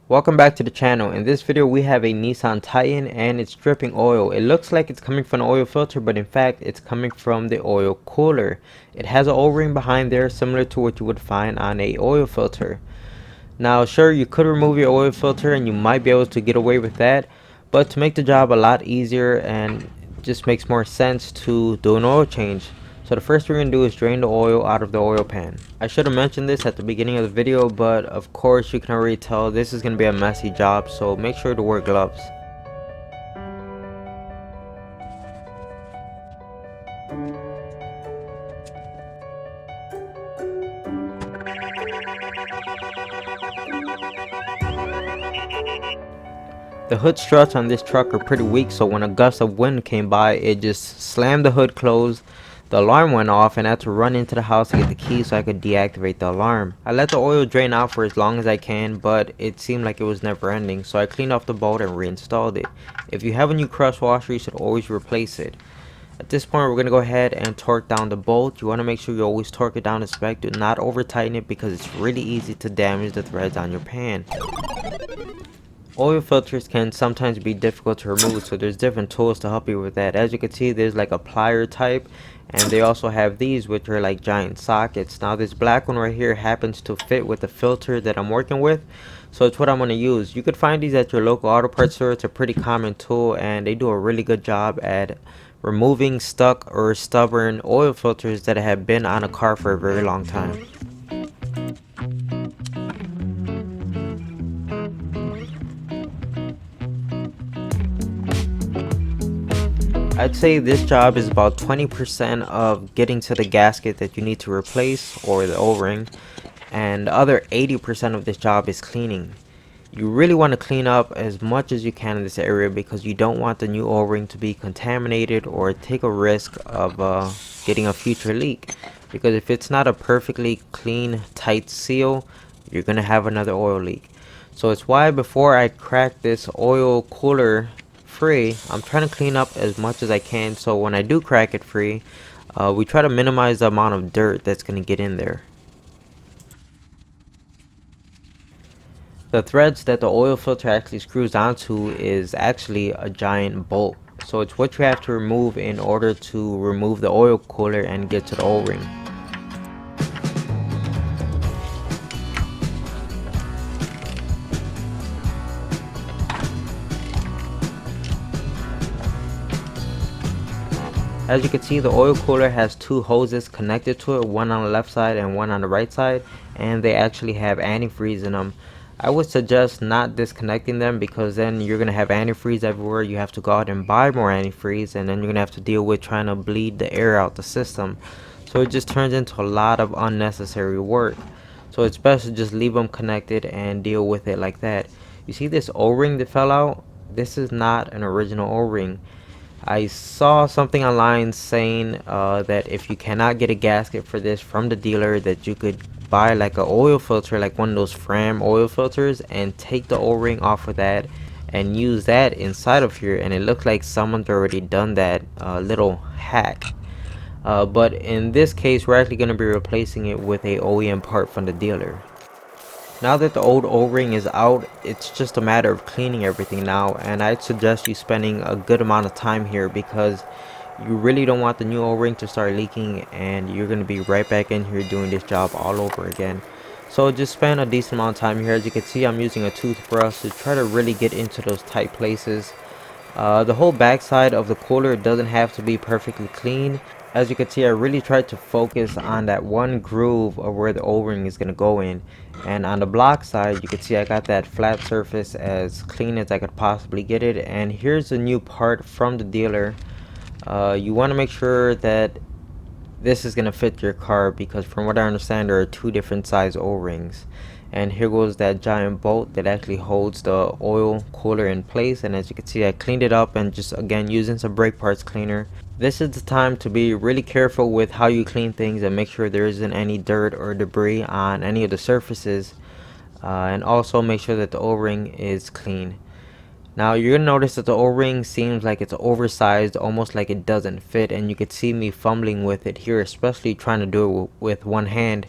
Welcome back to the channel. In this video we have a Nissan Titan and it's dripping oil. It looks like it's coming from the oil filter, but in fact it's coming from the oil cooler. It has an O-ring behind there similar to what you would find on a oil filter. Now sure, you could remove your oil filter and you might be able to get away with that, but to make the job a lot easier and it just makes more sense to do an oil change. So the first thing we're going to do is drain the oil out of the oil pan. I should have mentioned this at the beginning of the video, but of course you can already tell this is going to be a messy job, so make sure to wear gloves. The hood struts on this truck are pretty weak, so when a gust of wind came by, it just slammed the hood closed. The alarm went off and I had to run into the house to get the key so I could deactivate the alarm. I let the oil drain out for as long as I can, but it seemed like it was never ending, so I cleaned off the bolt and reinstalled it. If you have a new crush washer, you should always replace it. At this point, we're going to go ahead and torque down the bolt. You want to make sure you always torque it down to spec. Do not over tighten it because it's really easy to damage the threads on your pan. Oil filters can sometimes be difficult to remove, so there's different tools to help you with that. As you can see, there's like a plier type, and they also have these which are like giant sockets. Now this black one right here happens to fit with the filter that I'm working with, so it's what I'm going to use. You could find these at your local auto parts store. It's a pretty common tool and they do a really good job at removing stuck or stubborn oil filters that have been on a car for a very long time. I'd say this job is about 20% of getting to the gasket that you need to replace or the O-ring, and the other 80% of this job is cleaning. You really want to clean up as much as you can in this area because you don't want the new O-ring to be contaminated or take a risk of getting a future leak, because if it's not a perfectly clean tight seal, you're gonna have another oil leak. So it's why before I crack this oil cooler free, I'm trying to clean up as much as I can, so when I do crack it free, we try to minimize the amount of dirt that's going to get in there. The threads that the oil filter actually screws onto is actually a giant bolt, so it's what you have to remove in order to remove the oil cooler and get to the O-ring. As you can see, the oil cooler has two hoses connected to it, one on the left side and one on the right side, and they actually have antifreeze in them. I would suggest not disconnecting them because then you're going to have antifreeze everywhere. You have to go out and buy more antifreeze, and then you're going to have to deal with trying to bleed the air out the system. So it just turns into a lot of unnecessary work. So it's best to just leave them connected and deal with it like that. You see this O-ring that fell out? This is not an original O-ring. I saw something online saying that if you cannot get a gasket for this from the dealer, that you could buy like a oil filter, like one of those Fram oil filters, and take the O-ring off of that and use that inside of here, and it looks like someone's already done that little hack. But in this case, we're actually going to be replacing it with a OEM part from the dealer. Now that the old O-ring is out, it's just a matter of cleaning everything now, and I'd suggest you spending a good amount of time here because you really don't want the new O-ring to start leaking and you're going to be right back in here doing this job all over again. So just spend a decent amount of time here. As you can see, I'm using a toothbrush to try to really get into those tight places. The whole backside of the cooler doesn't have to be perfectly clean. As you can see, I really tried to focus on that one groove of where the O-ring is going to go in. And on the block side, you can see I got that flat surface as clean as I could possibly get it. And here's a new part from the dealer. You want to make sure that this is going to fit your car because from what I understand, there are two different size O-rings. And here goes that giant bolt that actually holds the oil cooler in place. And as you can see, I cleaned it up and just again using some brake parts cleaner. This is the time to be really careful with how you clean things and make sure there isn't any dirt or debris on any of the surfaces, and also make sure that the O-ring is clean. Now you're gonna notice that the O-ring seems like it's oversized, almost like it doesn't fit, and you could see me fumbling with it here, especially trying to do it with one hand.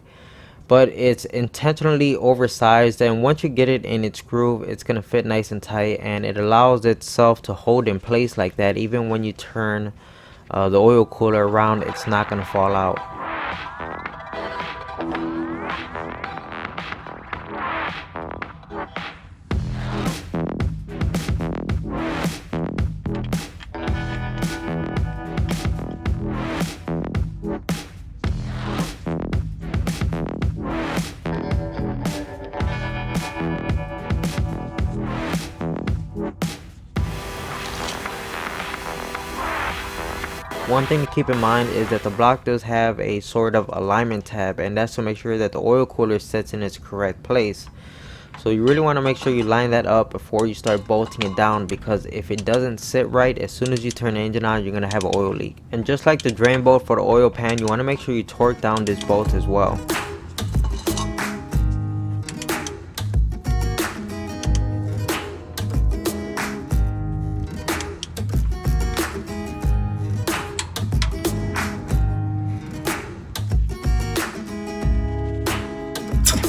but it's intentionally oversized, and once you get it in its groove, it's gonna fit nice and tight, and it allows itself to hold in place like that. Even when you turn the oil cooler around, it's not gonna fall out. One thing to keep in mind is that the block does have a sort of alignment tab, and that's to make sure that the oil cooler sits in its correct place. So you really want to make sure you line that up before you start bolting it down, because if it doesn't sit right, as soon as you turn the engine on, you're going to have an oil leak. And just like the drain bolt for the oil pan, you want to make sure you torque down this bolt as well.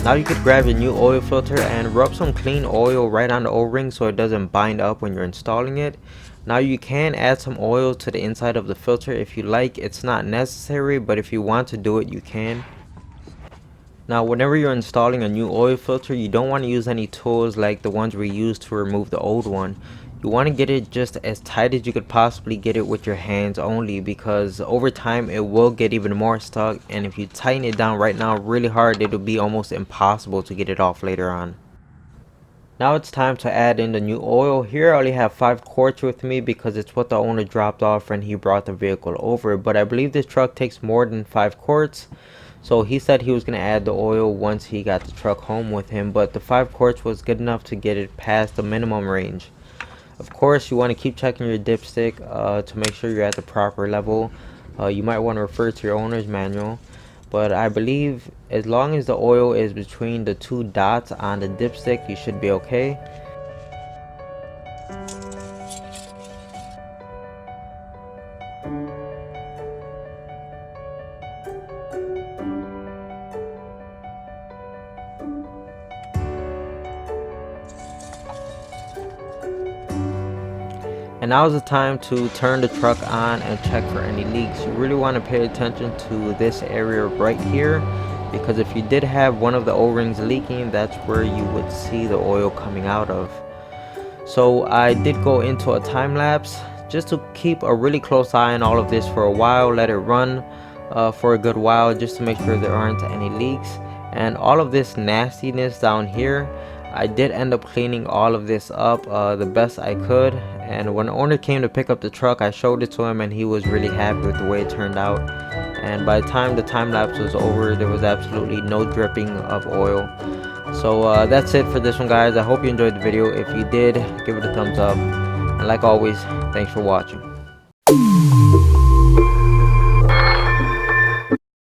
Now you could grab your new oil filter and rub some clean oil right on the O-ring so it doesn't bind up when you're installing it. Now you can add some oil to the inside of the filter if you like. It's not necessary, but if you want to do it, you can. Now whenever you're installing a new oil filter, you don't want to use any tools like the ones we used to remove the old one. You want to get it just as tight as you could possibly get it with your hands only, because over time it will get even more stuck, and if you tighten it down right now really hard, it'll be almost impossible to get it off later on. Now it's time to add in the new oil. Here I only have 5 quarts with me because it's what the owner dropped off when he brought the vehicle over, but I believe this truck takes more than 5 quarts. So he said he was going to add the oil once he got the truck home with him, but the 5 quarts was good enough to get it past the minimum range. Of course, you want to keep checking your dipstick to make sure you're at the proper level. You might want to refer to your owner's manual, but I believe as long as the oil is between the 2 dots on the dipstick, you should be okay. And now is the time to turn the truck on and check for any leaks. You really want to pay attention to this area right here, because if you did have one of the O-rings leaking, that's where you would see the oil coming out of. So I did go into a time lapse just to keep a really close eye on all of this for a while, let it run for a good while just to make sure there aren't any leaks. And all of this nastiness down here, I did end up cleaning all of this up the best I could, and when the owner came to pick up the truck, I showed it to him and he was really happy with the way it turned out. And by the time the time lapse was over, there was absolutely no dripping of oil. So that's it for this one, guys. I hope you enjoyed the video. If you did, give it a thumbs up, and like always, thanks for watching.